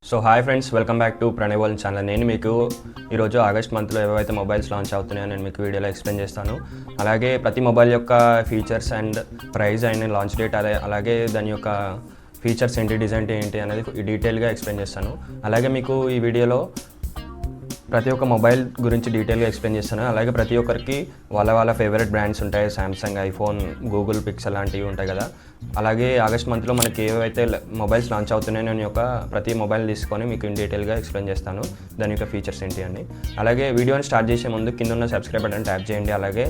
So hi friends, welcome back to Pranay world channel. నేను మీకు ఈరోజు ఆగస్ట్ మంత్లో ఏవైతే మొబైల్స్ లాంచ్ అవుతున్నాయో నేను మీకు వీడియోలో ఎక్స్ప్లెయిన్ చేస్తాను. అలాగే ప్రతి మొబైల్ యొక్క features and price and launch date అలాగే దాని యొక్క ఫీచర్స్ ఏంటి, డిజైన్ ఏంటి అనేది డీటెయిల్గా ఎక్స్ప్లెయిన్ చేస్తాను. అలాగే మీకు ఈ వీడియోలో ప్రతి ఒక్క మొబైల్ గురించి డీటెయిల్గా ఎక్స్ప్లెయిన్ చేస్తాను. అలాగే ప్రతి ఒక్కరికి వాళ్ళ ఫేవరెట్ బ్రాండ్స్ ఉంటాయి. సామ్సంగ్, ఐఫోన్, గూగుల్ పిక్సెల్ లాంటివి ఉంటాయి కదా. అలాగే ఆగస్ట్ మంత్లో మనకి ఏవైతే మొబైల్స్ లాంచ్ అవుతున్నాయో నేను యొక్క ప్రతి మొబైల్ తీసుకొని మీకు డీటెయిల్గా ఎక్స్ప్లెయిన్ చేస్తాను దాని యొక్క ఫీచర్స్ ఏంటి అని. అలాగే వీడియోని స్టార్ట్ చేసే ముందు కింద ఉన్న సబ్స్క్రైబ్ బటన్ ట్యాప్ చేయండి. అలాగే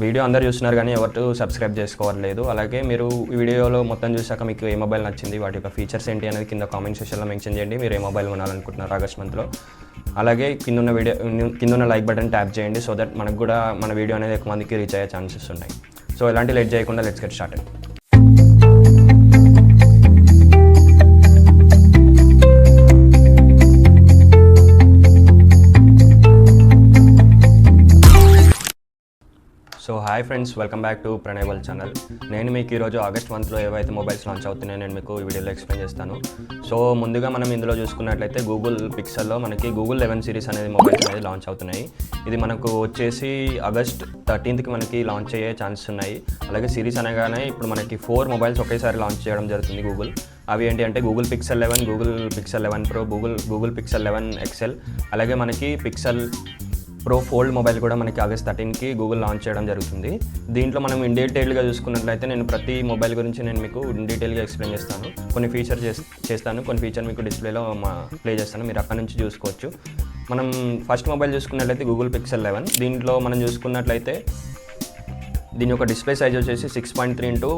వీడియో అందరు చూస్తున్నారు కానీ ఎవరు సబ్స్క్రైబ్ చేసుకోవట్లేదు. అలాగే మీరు ఈ వీడియోలో మొత్తం చూసాక మీకు ఏ మొబైల్ నచ్చింది, వాటి యొక్క ఫీచర్స్ ఏంటి అనేది కింద కామెంట్ సెక్షన్లో మెన్షన్ చేయండి. మీరు ఏ మొబైల్ కొనాలనుకుంటున్నారు ఆగస్ట్ మంత్లో. అలాగే కింద లైక్ బటన్ ట్యాప్ చేయండి, సో దట్ మనకు కూడా మన వీడియో అనేది ఎక్కువ మందికి రీచ్ అయ్యే ఛాన్సెస్ ఉన్నాయి. సో ఎలాంటి లేట్ చేయకుండా let's get started. So hi friends, welcome back to Pranay world channel. నేను మీకు ఈరోజు ఆగస్ట్ మంత్లో ఏవైతే మొబైల్స్ లాంచ్ అవుతున్నాయో నేను మీకు ఈ వీడియోలో ఎక్స్ప్లెయిన్ చేస్తాను. సో ముందుగా మనం ఇందులో చూసుకున్నట్లయితే గూగుల్ పిక్సెల్లో మనకి గూగుల్ 11 సిరీస్ అనేది మొబైల్స్ అనేది లాంచ్ అవుతున్నాయి. ఇది మనకు వచ్చేసి ఆగస్ట్ 13కి మనకి లాంచ్ అయ్యే ఛాన్సెస్ ఉన్నాయి. అలాగే సిరీస్ అనగానే ఇప్పుడు మనకి 4 మొబైల్స్ ఒకేసారి లాంచ్ చేయడం జరుగుతుంది గూగుల్. అవి ఏంటి అంటే Google Pixel 11, Google Pixel 11 pro, Google Pixel 11 XL, అలాగే మనకి పిక్సెల్ ప్రో ఫోల్డ్ మొబైల్ కూడా మనకి ఆగస్ట్ 13కి గూగుల్ లాంచ్ చేయడం జరుగుతుంది. దీంట్లో మనం ఇన్ డీటెయిల్గా చూసుకున్నట్లయితే నేను ప్రతి మొబైల్ గురించి నేను మీకు ఇన్ డీటెయిల్గా ఎక్స్ప్లెయిన్ చేస్తాను. కొన్ని ఫీచర్ చేస్తాను, కొన్ని ఫీచర్ మీకు డిస్ప్లేలో ప్లే చేస్తాను, మీరు అక్కడ నుంచి చూసుకోవచ్చు. మనం ఫస్ట్ మొబైల్ చూసుకున్నట్లయితే గూగుల్ పిక్సెల్ 11. దీంట్లో మనం చూసుకున్నట్లయితే దీని యొక్క డిస్ప్లే సైజ్ వచ్చేసి 6.3 ఇంటూ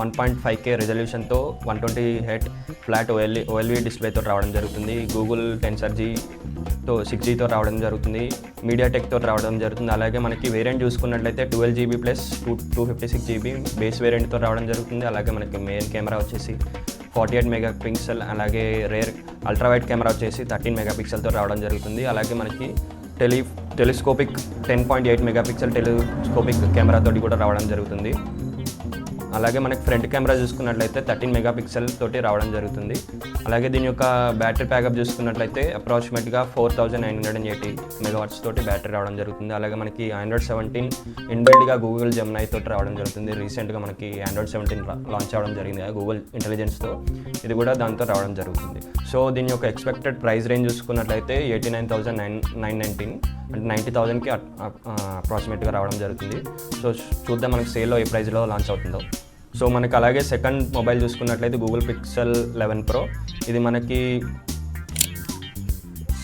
1.5K రెజల్యూషన్తో 120Hz ఫ్లాట్ ఓఎల్ఈ డిస్ప్లేతో రావడం జరుగుతుంది. గూగుల్ టెన్సర్జీతో 6Gతో రావడం జరుగుతుంది, మీడియాటెక్తో రావడం జరుగుతుంది. అలాగే మనకి వేరియంట్ చూసుకున్నట్లయితే 12GB ప్లస్ 256GB బేస్ వేరియంట్తో రావడం జరుగుతుంది. అలాగే మనకి మెయిన్ కెమెరా వచ్చేసి 48 మెగాపిక్సెల్, అలాగే రేర్ అల్ట్రావైడ్ కెమెరా వచ్చేసి 13 మెగాపిక్సెల్తో రావడం జరుగుతుంది. అలాగే మనకి టెలిస్కోపిక్ 10.8 మెగాపిక్సెల్ టెలిస్కోపిక్ కెమెరాతోటి కూడా రావడం జరుగుతుంది. అలాగే మనకి ఫ్రంట్ కెమెరా చూసుకున్నట్లయితే 13 మెగాపిక్సెల్ తోటి రావడం జరుగుతుంది. అలాగే దీని యొక్క బ్యాటరీ ప్యాకప్ చూసుకున్నట్లయితే అప్రాక్సిమేట్గా 4980 మెగావాట్స్ తోటి బ్యాటరీ రావడం జరుగుతుంది. అలాగే మనకి ఆండ్రాయిడ్ 17 ఇన్బిల్డ్గా గూగుల్ జెమినై తోటి రావడం జరుగుతుంది. రీసెంట్గా మనకి ఆండ్రాయిడ్ 17 లాంచ్ అవ్వడం జరిగింది గూగుల్ ఇంటెలిజెన్స్తో, ఇది కూడా దాంతో రావడం జరుగుతుంది. సో దీని యొక్క ఎక్స్పెక్టెడ్ ప్రైస్ రేంజ్ చూసుకున్నట్లయితే 89,919 అంటే 90,000కి అప్రాక్సిమేట్గా రావడం జరుగుతుంది. సో చూద్దాం మనకి సేల్లో ఏ ప్రైస్లో లాంచ్ అవుతుందో. సో మనకి అలాగే సెకండ్ మొబైల్ చూసుకున్నట్లయితే గూగుల్ పిక్సెల్ 11 ప్రో. ఇది మనకి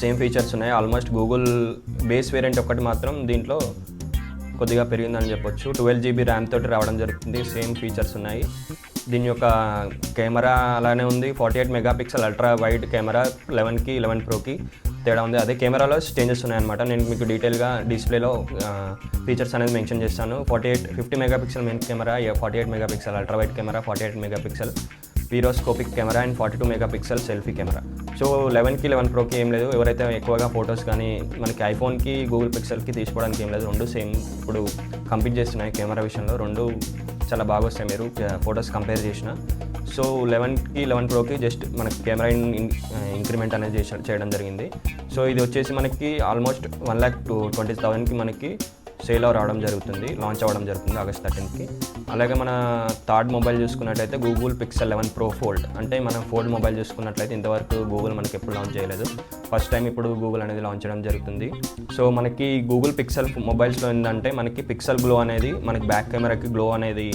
సేమ్ ఫీచర్స్ ఉన్నాయి. ఆల్మోస్ట్ గూగుల్ బేస్ వేరియంట్ ఒకటి మాత్రం దీంట్లో కొద్దిగా పెరిగిందని చెప్పొచ్చు. 12GB ర్యామ్ తోటి రావడం జరుగుతుంది, సేమ్ ఫీచర్స్ ఉన్నాయి. దీని యొక్క కెమెరా అలానే ఉంది, 48 మెగాపిక్సెల్ అల్ట్రా వైడ్ కెమెరా 11కి 11 ప్రోకి తేడా ఉంది. అదే కెమెరాలో చేంజెస్ ఉన్నాయన్నమాట. నేను మీకు డీటెయిల్గా డిస్ప్లేలో ఫీచర్స్ అనేది మెన్షన్ చేస్తాను. 50 megapixel main camera, 48 megapixel ultra wide camera, 48 megapixel periscopic camera and 42 megapixel selfie camera. So 11కి 11 ప్రోకి ఏం లేదు. ఎవరైతే ఎక్కువగా ఫొటోస్ కానీ మనకి ఐఫోన్కి గూగుల్ పిక్సెల్కి తీసుకోవడానికి ఏం లేదు, రెండు సేమ్ ఇప్పుడు కంపీట్ చేస్తున్నాయి కెమెరా విషయంలో. రెండు చాలా బాగా వస్తాయి మీరు ఫొటోస్ కంపేర్ చేసిన. సో 11కి 11 ప్రోకి జస్ట్ మనకి కెమెరా ఇంక్రిమెంట్ అనేది చేయడం జరిగింది. సో ఇది వచ్చేసి మనకి ఆల్మోస్ట్ 1,20,000కి మనకి సేల్ రావడం జరుగుతుంది, లాంచ్ అవ్వడం జరుగుతుంది ఆగస్ట్ 13కి. అలాగే మన థర్డ్ మొబైల్ చూసుకున్నట్లయితే గూగుల్ పిక్సెల్ 11 ప్రో ఫోల్డ్. అంటే మనం ఫోల్డ్ మొబైల్ చూసుకున్నట్లయితే ఇంతవరకు గూగుల్ మనకి ఎప్పుడు లాంచ్ చేయలేదు, ఫస్ట్ టైం ఇప్పుడు గూగుల్ అనేది లాంచ్ చేయడం జరుగుతుంది. సో మనకి గూగుల్ పిక్సెల్ మొబైల్స్లో ఏంటంటే మనకి పిక్సెల్ గ్లో అనేది, మనకి బ్యాక్ కెమెరాకి గ్లో అనేది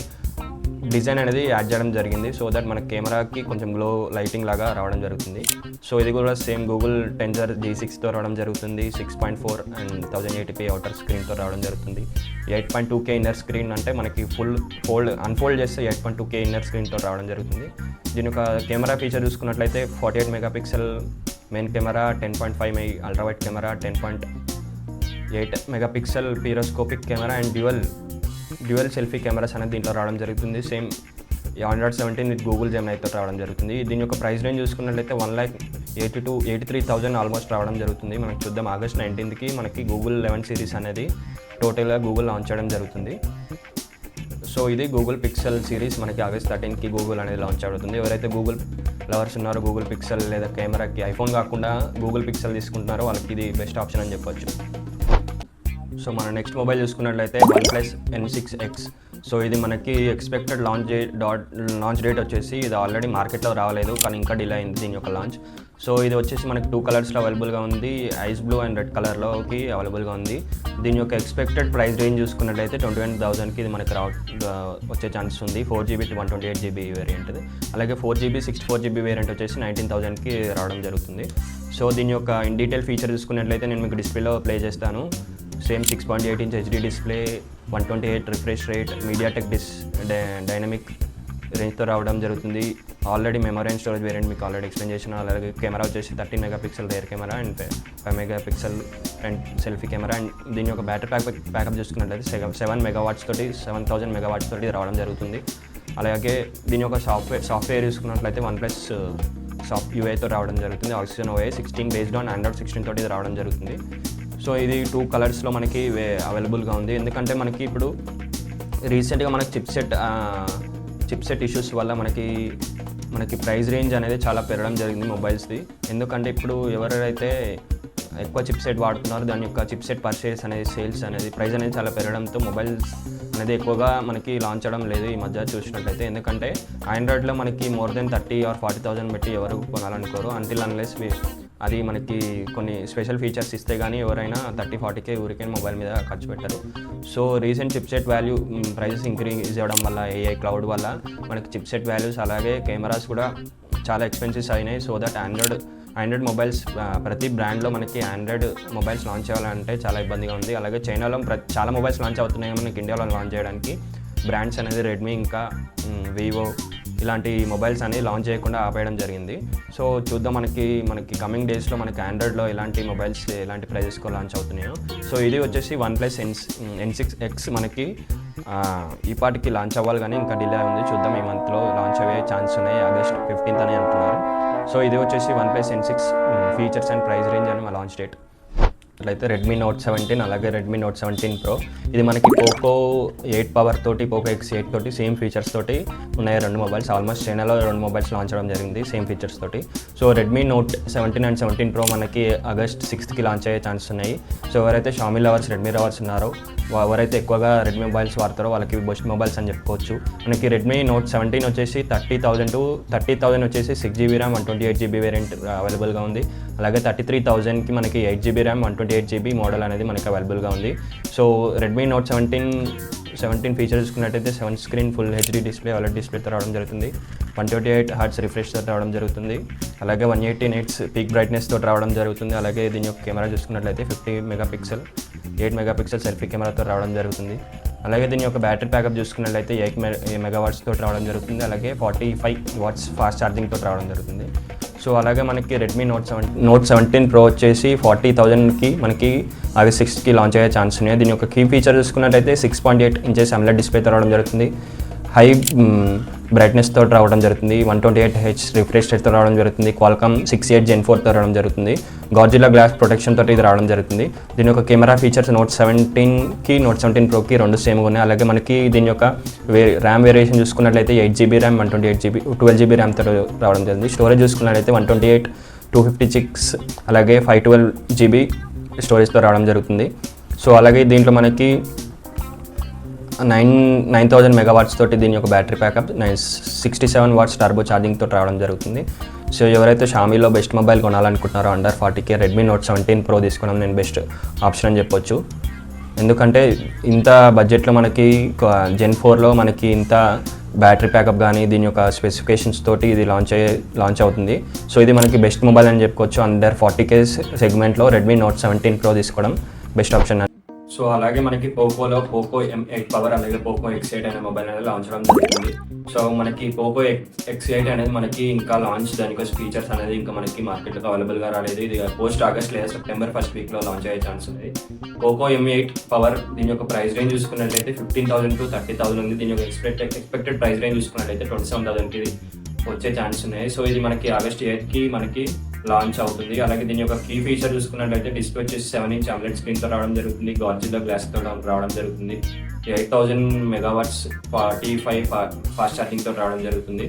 డిజైన్ అనేది యాడ్ చేయడం జరిగింది. సో దట్ మన కెమెరాకి కొంచెం గ్లో లైటింగ్ లాగా రావడం జరుగుతుంది. సో ఇది కూడా సేమ్ గూగుల్ టెన్సర్ G6తో రావడం జరుగుతుంది. 6.4 అండ్ 1080p అవుటర్ స్క్రీన్తో రావడం జరుగుతుంది. 8.2K ఇన్నర్ స్క్రీన్, అంటే మనకి అన్ఫోల్డ్ చేస్తే 8.2K ఇన్నర్ స్క్రీన్తో రావడం జరుగుతుంది. దీని యొక్క కెమెరా ఫీచర్ చూసుకున్నట్లయితే 48 megapixel main camera, 10.5 ultrawide camera, 10.8 megapixel periscopic camera and dual selfie cameras అనేది దీంట్లో రావడం జరుగుతుంది. సేమ్ ఆండ్రాయిడ్ 17 విత్ గూగుల్ జెమినైతో రావడం జరుగుతుంది. దీని యొక్క ప్రైస్ రేంజ్ చూసుకున్నట్లయితే 1,83,000 ఆల్మోస్ట్ రావడం జరుగుతుంది. మనకి చూద్దాం ఆగస్ట్ 19కి మనకి గూగుల్ 11 సిరీస్ అనేది టోటల్గా గూగుల్ లాంచ్ చేయడం జరుగుతుంది. సో ఇది గూగుల్ పిక్సెల్ సిరీస్ మనకి ఆగస్ట్ 13కి గూగుల్ అనేది లాంచ్ అవుతుంది. ఎవరైతే గూగుల్ లవర్స్ ఉన్నారో గూగుల్ పిక్సెల్ లేదా కెమెరాకి ఐఫోన్ కాకుండా గూగుల్ పిక్సెల్ తీసుకుంటున్నారో వాళ్ళకి ఇది బెస్ట్ ఆప్షన్ అని చెప్పొచ్చు. సో మన నెక్స్ట్ మొబైల్ చూసుకున్నట్లయితే OnePlus N6X. సో ఇది మనకి ఎక్స్పెక్టెడ్ లాంచ్ డేట్ వచ్చేసి ఇది ఆల్రెడీ మార్కెట్లో రావలేదు, కానీ ఇంకా డిలే అయింది దీని యొక్క లాంచ్. సో ఇది వచ్చేసి మనకి 2 కలర్స్లో అవైలబుల్గా ఉంది, ఐస్ బ్లూ అండ్ రెడ్ కలర్లోకి అవైలబుల్గా ఉంది. దీని యొక్క ఎక్స్పెక్టెడ్ ప్రైస్ రేంజ్ చూసుకున్నట్లయితే 21,000కి ఇది మనకి వచ్చే ఛాన్స్ ఉంది. 4GB 128GB వేరియంట్, అలాగే 4GB 64GB వేరియంట్ వచ్చేసి 19,000కి రావడం జరుగుతుంది. సో దీని యొక్క ఇన్ డీటెయిల్ ఫీచర్ చూసుకున్నట్లయితే నేను మీకు డిస్ప్లేలో ప్లే చేస్తాను. Same 6.8 inch HD display, 128 refresh rate, MediaTek dynamic రేంజ్తో రావడం జరుగుతుంది. Already memory and storage variant మీకు ఆల్రెడీ ఎక్స్ప్లెయిన్ చేసిన. అలాగే కెమెరా వచ్చేసి 13 megapixel rear camera and 5 megapixel front selfie camera. And దీని యొక్క బ్యాటరీ బ్యాకప్ చూసుకున్నట్లయితే 7 మెగావాట్స్ తోటి 7000 మెగావాట్స్ తోటి రావడం జరుగుతుంది. అలాగే దీని యొక్క సాఫ్ట్వేర్ చూసుకున్నట్లయితే OnePlus సాఫ్ట్ UIతో రావడం జరుగుతుంది. Oxygen OS 16 based on Android 16 తోటి ఇది రావడం జరుగుతుంది. సో ఇది 2 కలర్స్లో మనకి అవైలబుల్గా ఉంది. ఎందుకంటే మనకి ఇప్పుడు రీసెంట్గా మనకి చిప్సెట్ ఇష్యూస్ వల్ల మనకి ప్రైస్ రేంజ్ అనేది చాలా పెరగడం జరిగింది మొబైల్స్ది. ఎందుకంటే ఇప్పుడు ఎవరైతే ఎక్కువ చిప్సెట్ వాడుతున్నారో దాని యొక్క చిప్సెట్ పర్చేస్ అనేది సేల్స్ అనేది ప్రైస్ అనేది చాలా పెరగడంతో మొబైల్స్ అనేది ఎక్కువగా మనకి లాంచ్ అవ్వడం లేదు ఈ మధ్య చూసినట్లయితే. ఎందుకంటే ఆండ్రాయిడ్లో మనకి మోర్ దెన్ 30 or 40,000 పెట్టి ఎవరు కొనాలనుకోరు, అంటిల్ అన్లెస్ అది మనకి కొన్ని స్పెషల్ ఫీచర్స్ ఇస్తే కానీ ఎవరైనా 30-40K ఊరికే మొబైల్ మీద ఖర్చు పెట్టరు. So recent chipset value prices increase అవ్వడం వల్ల, AI క్లౌడ్ వల్ల మనకి చిప్సెట్ వాల్యూస్ అలాగే కెమెరాస్ కూడా చాలా ఎక్స్పెన్సివ్స్ అయినాయి. సో దట్ ఆండ్రాయిడ్ మొబైల్స్ ప్రతి బ్రాండ్లో మనకి ఆండ్రాయిడ్ మొబైల్స్ లాంచ్ చేయాలంటే చాలా ఇబ్బందిగా ఉంది. అలాగే చైనాలో చాలా మొబైల్స్ లాంచ్ అవుతున్నాయి, మనకి ఇండియాలో లాంచ్ చేయడానికి బ్రాండ్స్ అనేది రెడ్మీ ఇంకా వివో ఇలాంటి మొబైల్స్ అనేవి లాంచ్ చేయకుండా ఆపేయడం జరిగింది. సో చూద్దాం మనకి కమింగ్ డేస్లో మనకి ఆండ్రాయిడ్లో ఎలాంటి మొబైల్స్ ఎలాంటి ప్రైజెస్కో లాంచ్ అవుతున్నాయో. సో ఇది వచ్చేసి OnePlus N6X మనకి ఈ పాటికి లాంచ్ అవ్వాలి, కానీ ఇంకా డిలే ఉంది. చూద్దాం ఈ మంత్లో లాంచ్ అయ్యే ఛాన్స్ ఉన్నాయి, August 15th అని అంటున్నారు. సో ఇది వచ్చేసి OnePlus N6 features and price range అని మా లాంచ్ డేట్. అట్లయితే Redmi Note 17 అలాగే Redmi Note 17 Pro ఇది మనకి Poco 8 పవర్ తోటి Poco X8 తోటి సేమ్ ఫీచర్స్ తోటి ఉన్నాయి రెండు మొబైల్స్. ఆల్మోస్ట్ చైనాలో 2 మొబైల్స్ లాంచ్ అవ్వడం జరిగింది సేమ్ ఫీచర్స్ తోటి. So Redmi Note 17 and 17 Pro మనకి August 6th లాంచ్ అయ్యే ఛాన్సెస్ ఉన్నాయి. సో ఎవరైతే Xiaomi లవర్స్, Redmi లవర్స్ ఉన్నారో, ఎవరైతే ఎక్కువగా Redmi మొబైల్స్ వాడతారో వాళ్ళకి బెస్ట్ మొబైల్స్ అని చెప్పుకోవచ్చు. మనకి Redmi Note 17 వచ్చేసి 30,000 వచ్చేసి 6GB RAM 128GB వేరియంట్ అవైలబుల్గా ఉంది. అలాగే 33,000కి మనకి 8GB RAM 128GB మోడల్ అనేది మనకి అవైలబుల్గా ఉంది. సో Redmi Note 17 ఫీచర్ చూసుకున్నట్టయితే 7 screen full HD display, OLED డిస్ప్లేతో రావడం జరుగుతుంది. 128Hz రిఫ్రెష్తో రావడం జరుగుతుంది. అలాగే 180 nits పీక్ బ్రైట్నెస్ తోటి రావడం జరుగుతుంది. అలాగే దీని యొక్క కెమెరా చూసుకున్నట్లయితే 50 మెగాపిక్సెల్ 8 మెగాపిక్సెల్ సెల్ఫీ కెమెరాతో రావడం జరుగుతుంది. అలాగే దీని యొక్క బ్యాటరీ బ్యాకప్ చూసుకున్నట్లయితే 8 మెగావాట్స్ తోటి రావడం జరుగుతుంది. అలాగే 45 watts ఫాస్ట్ ఛార్జింగ్ తోటి రావడం జరుగుతుంది. సో అలాగే మనకి Redmi Note 17 Pro వచ్చేసి 40,000కి మనకి August 6th లాంచ్ అయ్యే ఛాన్స్ ఉన్నాయి. దీని యొక్క కీ ఫీచర్ చూసుకున్నట్టయితే 6.8 inches AMOLED డిస్ప్లేతో రావడం జరుగుతుంది. హై బ్రైట్నెస్ తోటి రావడం జరుగుతుంది. 128Hz రిఫ్రెష్ రేట్తో రావడం జరుగుతుంది. Qualcomm 6.8 Gen 4తో రావడం జరుగుతుంది. Godzilla గ్లాస్ ప్రొటెక్షన్ తోటి ఇది రావడం జరుగుతుంది. దీని యొక్క కెమెరా ఫీచర్స్ Note 17కి Note 17 Proకి 2 సేమ్గా ఉన్నాయి. అలాగే మనకి దీని యొక్క ర్యామ్ వేరియేషన్ చూసుకున్నట్లయితే 8GB RAM 128GB 12GB ర్యామ్తో రావడం జరిగింది. స్టోరేజ్ చూసుకున్నట్లయితే 128 256 అలాగే 512GB స్టోరేజ్తో రావడం జరుగుతుంది. సో అలాగే దీంట్లో మనకి 9,000 మెగావాట్స్ తోటి దీని యొక్క battery backup 67 watts turbo charging తోటి రావడం జరుగుతుంది. సో ఎవరైతే Xiaomiలో బెస్ట్ మొబైల్ కొనాలనుకుంటున్నారో under 40K Redmi Note 17 Pro తీసుకోవడం నేను బెస్ట్ ఆప్షన్ అని చెప్పొచ్చు. ఎందుకంటే ఇంత బడ్జెట్లో మనకి Gen 4లో మనకి ఇంత బ్యాటరీ బ్యాకప్ కానీ దీని యొక్క స్పెసిఫికేషన్స్ తోటి ఇది లాంచ్ అవుతుంది. సో ఇది మనకి బెస్ట్ మొబైల్ అని చెప్పుకోవచ్చు. అండర్ 40K సెగ్మెంట్లో Redmi Note 17 Pro తీసుకోవడం బెస్ట్ ఆప్షన్. సో అలాగే మనకి పోకోలో Poco M8 పవర్ అలాగే Poco X8 అనే మొబైల్ అనేది లాంచ్ అవ్వడం జరుగుతుంది. సో మనకి Poco X8 అనేది మనకి ఇంకా లాంచ్ దానికి ఫీచర్స్ అనేది ఇంకా మనకి మార్కెట్లో అవైలబుల్గా రాలేదు. ఇది పోస్ట్ ఆగస్ట్ లేదా సెప్టెంబర్ 1st వీక్లో లాంచ్ అయ్యే ఛాన్స్ ఉంది. Poco M8 పవర్ దీని యొక్క ప్రైస్ రేంజ్ చూసుకున్నట్లయితే 15,000 to 30,000 ఉంది. దీని యొక్క ఎక్స్పెక్టెడ్ ప్రైస్ రేంజ్ చూసుకున్నట్లయితే 27,000కి వచ్చే ఛాన్స్ ఉన్నాయి. సో ఇది మనకి August 8th మనకి లాంచ్ అవుతుంది. అలాగే దీని యొక్క కీ ఫీచర్ చూసుకున్నట్లయితే డిస్ప్లే వచ్చేసి 7 inch AMOLED స్క్రీన్తో రావడం జరుగుతుంది. Godzilla గ్లాస్తో రావడం జరుగుతుంది. 8,000 మెగావాట్స్ 45 ఫాస్ట్ ఛార్జింగ్తో రావడం జరుగుతుంది.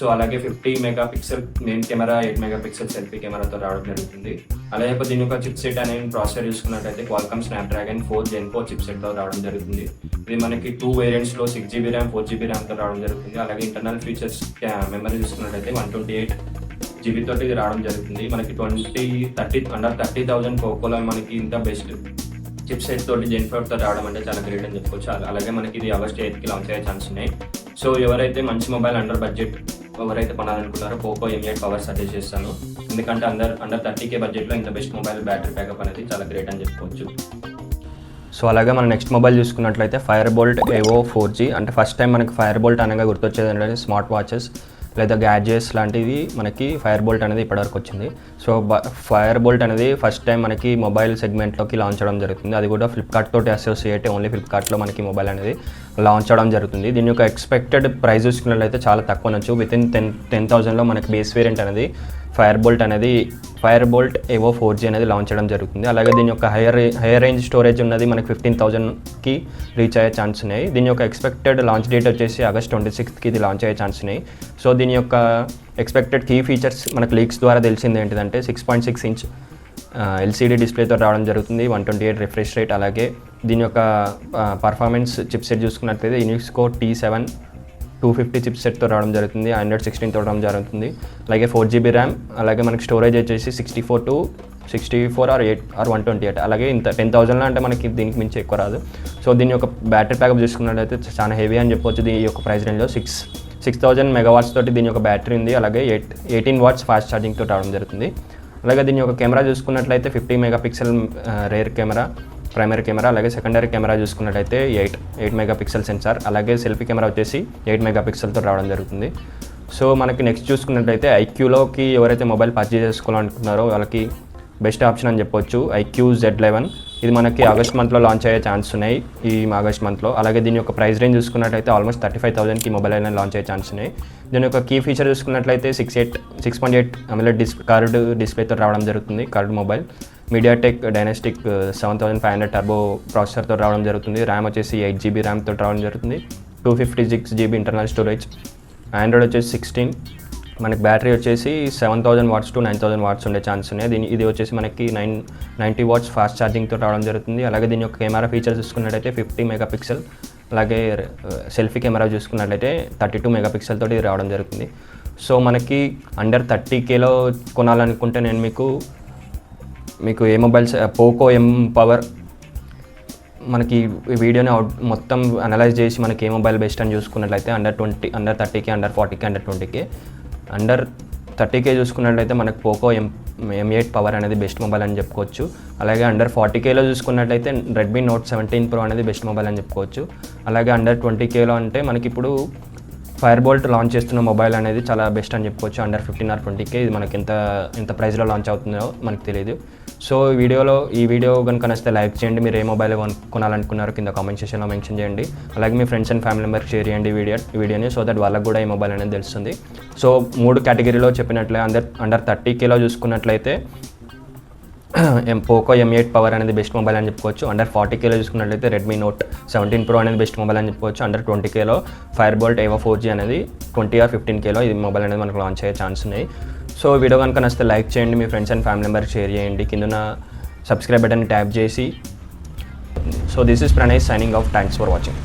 సో అలాగే 50 megapixel main camera, 8 megapixel selfie కెమెరాతో రావడం జరుగుతుంది. అలాగే దీని యొక్క చిప్సెట్ అనేది ప్రాసెసర్ చూసుకున్నట్టయితే క్వాల్కమ్ స్నాప్డ్రాగన్ 4 Gen 4 చిప్సెట్తో రావడం జరుగుతుంది. ఇది మనకి 2 వేరియంట్స్లో 6GB ర్యామ్, 4GB ర్యామ్తో రావడం జరుగుతుంది. అలాగే ఇంటర్నల్ ఫీచర్స్ మెమరీ చూసుకున్నట్టయితే 128GB తోటి ఇది రావడం జరుగుతుంది. మనకి 30,000 పోకోలో మనకి ఇంత బెస్ట్ చిప్సెట్ తోటి Gen 4తో రావడం అంటే చాలా గ్రేట్ అని చెప్పుకోవచ్చు. అలాగే మనకి ఇది ఆగస్ట్ 8కి లాంచ్ అయ్యే ఛాన్స్ ఉన్నాయి. సో ఎవరైతే మంచి మొబైల్ అండర్ బడ్జెట్ ఎవరైతే కొనాలనుకున్నారో పోకో M8 పవర్ సజెస్ట్ చేస్తాను. ఎందుకంటే అండర్ 30K బడ్జెట్లో ఇంత బెస్ట్ మొబైల్ బ్యాటరీ బ్యాకప్ అనేది చాలా గ్రేట్ అని చెప్పుకోవచ్చు. సో అలాగే మనం నెక్స్ట్ మొబైల్ చూసుకున్నట్లయితే ఫైర్ బోల్ట్ EVO 4G. అంటే ఫస్ట్ టైం మనకి ఫైర్ బోల్ట్ అనగా గుర్తొచ్చేది ఏంటంటే స్మార్ట్ వాచెస్ లేదా గ్యాడ్జెట్స్ లాంటివి మనకి ఫైర్ బోల్ట్ అనేది ఇప్పటివరకు వచ్చింది. సో ఫైర్ బోల్ట్ అనేది ఫస్ట్ టైం మనకి మొబైల్ సెగ్మెంట్లోకి లాంచ్ అవడం జరుగుతుంది. అది కూడా ఫ్లిప్కార్ట్ తోటి అసోసియేట్, ఓన్లీ ఫ్లిప్కార్ట్లో మనకి మొబైల్ అనేది లాంచ్ అవడం జరుగుతుంది. దీని యొక్క ఎక్స్పెక్టెడ్ ప్రైస్ చూసుకున్నట్లయితే చాలా తక్కువ నచ్చు. వితిన్ 10,000లో మనకి బేస్ వేరియంట్ అనేది ఫైర్ బోల్ట్ EVO 4G అనేది లాంచ్ చేయడం జరుగుతుంది. అలాగే దీని యొక్క హైయర్ రేంజ్ స్టోరేజ్ ఉన్నది మనకి 15,000కి రీచ్ అయ్యే ఛాన్స్ ఉన్నాయి. దీని యొక్క ఎక్స్పెక్టెడ్ లాంచ్ డేట్ వచ్చేసి ఆగస్ట్ 26కి ఇది లాంచ్ అయ్యే ఛాన్స్ ఉన్నాయి. సో దీని యొక్క ఎక్స్పెక్టెడ్ కీ ఫీచర్స్ మనకు లీక్స్ ద్వారా తెలిసింది ఏంటిదంటే 6.6 ఇంచ్ LCD డిస్ప్లేతో రావడం జరుగుతుంది, 128 రిఫ్రెష్ రేట్. అలాగే దీని యొక్క పర్ఫార్మెన్స్ చిప్సెట్ చూసుకున్నట్లయితే యూనిక్స్కో T7 250 చిప్సెట్తో రావడం జరుగుతుంది, Android 16 రావడం జరుగుతుంది. అలాగే 4GB ర్యామ్, అలాగే మనకి స్టోరేజ్ వచ్చేసి 64 or 128. అలాగే ఇంత 10,000లో అంటే మనకి దీనికి మించి ఎక్కువ రాదు. సో దీని యొక్క బ్యాటరీ బ్యాకప్ చూసుకున్నట్లయితే చాలా హెవీ అని చెప్పొచ్చు. దీని యొక్క ప్రైస్ రేంజ్లో 6,000 మెగావాట్స్ తోటి దీని యొక్క బ్యాటరీ ఉంది. అలాగే 18 వాట్స్ ఫాస్ట్ ఛార్జింగ్తో రావడం జరుగుతుంది. అలాగే దీని యొక్క కెమెరా చూసుకున్నట్లయితే 50 megapixel rear camera primary camera, అలాగే సెకండరీ కెమెరా చూసుకున్నట్లయితే 8 మెగాపిక్సెల్ సెన్సార్, అలాగే సెల్ఫీ కెమెరా వచ్చేసి 8 మెగాపిక్సెల్తో రావడం జరుగుతుంది. సో మనకి నెక్స్ట్ చూసుకున్నట్లయితే ఐక్యూలోకి ఎవరైతే మొబైల్ పర్చేజ్ చేసుకోవాలనుకుంటున్నారో వాళ్ళకి బెస్ట్ ఆప్షన్ అని చెప్పొచ్చు IQ Z11. ఇది మనకి ఆగస్ట్ మంత్లో లాంచ్ అయ్యే ఛాన్స్ ఉన్నాయి, ఈ ఆగస్ట్ మంత్లో. అలాగే దీని యొక్క ప్రైస్ రేంజ్ చూసుకున్నట్లయితే ఆల్మోస్ట్ 35,000కి మొబైల్ అయినా లాంచ్ అయ్యే ఛాన్స్ ఉన్నాయి. దీని యొక్క కీ ఫీచర్ చూసుకున్నట్లయితే 6.8 AMOLED కర్వ్డ్ డిస్ప్లేతో రావడం జరుగుతుంది. Curved mobile MediaTek Dynastic 7500 turbo ప్రాసెసర్తో రావడం జరుగుతుంది. ర్యామ్ వచ్చేసి 8GB ర్యామ్తో రావడం జరుగుతుంది, 256GB ఇంటర్నల్ స్టోరేజ్. ఆండ్రాయిడ్ వచ్చేసి 16. మనకి బ్యాటరీ వచ్చేసి 7,000 వాట్స్ to 9,000 వాట్స్ ఉండే ఛాన్స్ ఉన్నాయి. ఇది వచ్చేసి మనకి 90 వాట్స్ ఫాస్ట్ ఛార్జింగ్తో రావడం జరుగుతుంది. అలాగే దీని యొక్క కెమెరా ఫీచర్స్ చూసుకున్నట్లయితే 50 మెగాపిక్సెల్, అలాగే సెల్ఫీ కెమెరా చూసుకున్నట్లయితే 32 మెగాపిక్సెల్ తోటి రావడం జరుగుతుంది. సో మనకి అండర్ 30Kలో కొనాలనుకుంటే నేను మీకు ఏ మొబైల్స్ పోకో M పవర్ మనకి ఈ వీడియోని మొత్తం అనలైజ్ చేసి మనకి ఏ మొబైల్ బెస్ట్ అని చూసుకున్నట్లయితే under 30K, under 40K, under 20K. Under 30K చూసుకున్నట్లయితే మనకు పోకో M8 పవర్ అనేది బెస్ట్ మొబైల్ అని చెప్పుకోవచ్చు. అలాగే అండర్ 40Kలో చూసుకున్నట్లయితే రెడ్మీ నోట్ 17 Pro అనేది బెస్ట్ మొబైల్ అని చెప్పుకోవచ్చు. అలాగే అండర్ 20Kలో అంటే మనకి ఇప్పుడు ఫైర్ బోల్ట్ లాంచ్ చేస్తున్న మొబైల్ అనేది చాలా బెస్ట్ అని చెప్పుకోవచ్చు. అండర్ 15 or 20K ఇది మనకి ఎంత ప్రైస్లో లాంచ్ అవుతుందో మనకు తెలియదు. సో ఈ వీడియో కనుక నచ్చితే లైక్ చేయండి. మీరు ఏ మొబైల్ కొనాలనుకున్నారో కింద కామెంట్ సెక్షన్లో మెన్షన్ చేయండి. అలాగే మీ ఫ్రెండ్స్ అండ్ ఫ్యామిలీ మెంబర్కి షేర్ చేయండి వీడియోని, సో దట్ వాళ్ళకు కూడా ఈ మొబైల్ అనేది తెలుస్తుంది. సో 3 కేటగిరీలో చెప్పినట్లే అండర్ 30Kలో చూసుకున్నట్లయితే పోకో M8 పవర్ అనేది బెస్ట్ మొబైల్ అని చెప్పుకోవచ్చు. అండర్ 40Kలో చూసుకున్నట్లయితే రెడ్మీ నోట్ 17 Pro అనేది బెస్ట్ మొబైల్ అని చెప్పుకోవచ్చు. అండర్ 20Kలో ఫైర్ బోల్ట్ EVO 4G అనేది 20 or 15Kలో ఇది మొబైల్ అనేది మనకు లాంచ్ అయ్యే ఛాన్స్ ఉన్నాయి. సో వీడియో కనుక నచ్చితే లైక్ చేయండి, మీ ఫ్రెండ్స్ అండ్ ఫ్యామిలీ మెంబర్కి షేర్ చేయండి, కింద సబ్స్క్రైబ్ బటన్ ట్యాప్ చేసి. So this is Pranay signing off. Thanks for watching.